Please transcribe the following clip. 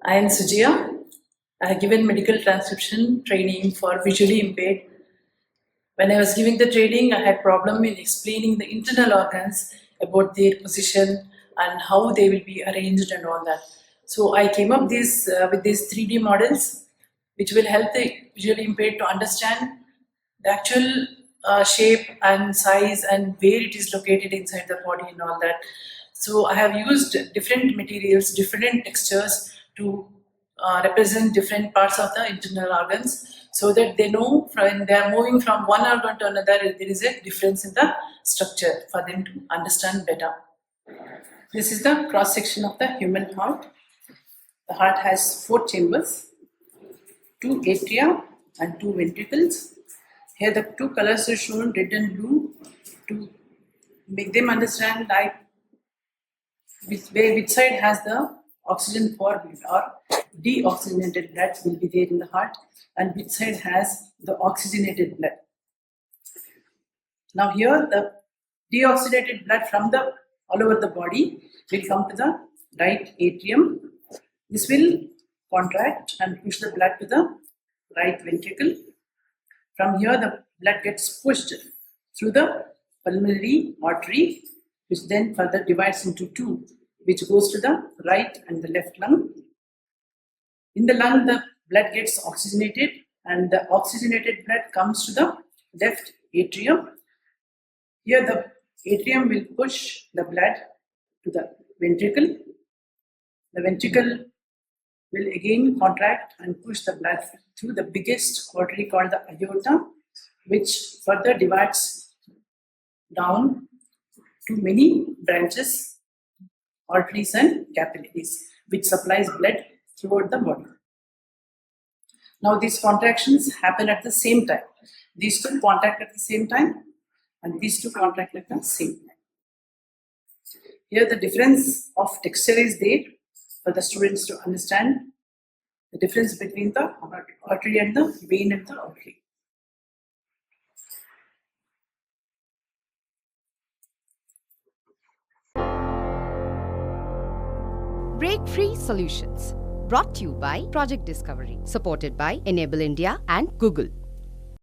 I am Sujaya. I have given medical transcription training for visually impaired. When I was giving the training, I had problem in explaining the internal organs about their position and how they will be arranged and all that. So I came up with these 3D models, which will help the visually impaired to understand the actual shape and size and where it is located inside the body and all that. So I have used different materials, different textures to represent different parts of the internal organs, so that they know when they are moving from one organ to another, there is a difference in the structure for them to understand better. This is the cross section of the human heart. The heart has 4 chambers, 2 atria and 2 ventricles. Here the 2 colors are shown, red and blue, to make them understand like which side has the oxygen for blood or deoxygenated blood will be there in the heart, and which side has the oxygenated blood. Now here the deoxygenated blood from the all over the body will come to the right atrium. This will contract and push the blood to the right ventricle. From here the blood gets pushed through the pulmonary artery, which then further divides into 2, which goes to the right and the left lung. In the lung, the blood gets oxygenated, and the oxygenated blood comes to the left atrium. Here the atrium will push the blood to the ventricle. The ventricle will again contract and push the blood through the biggest artery called the aorta, which further divides down to many branches, arteries and capillaries, which supplies blood throughout the body. Now these contractions happen at the same time. These 2 contract at the same time, and these 2 contract at the same time. Here the difference of texture is there for the students to understand the difference between the artery and the vein and the artery. Breakfreesolutions, brought to you by Project Discovery, supported by Enable India and Google.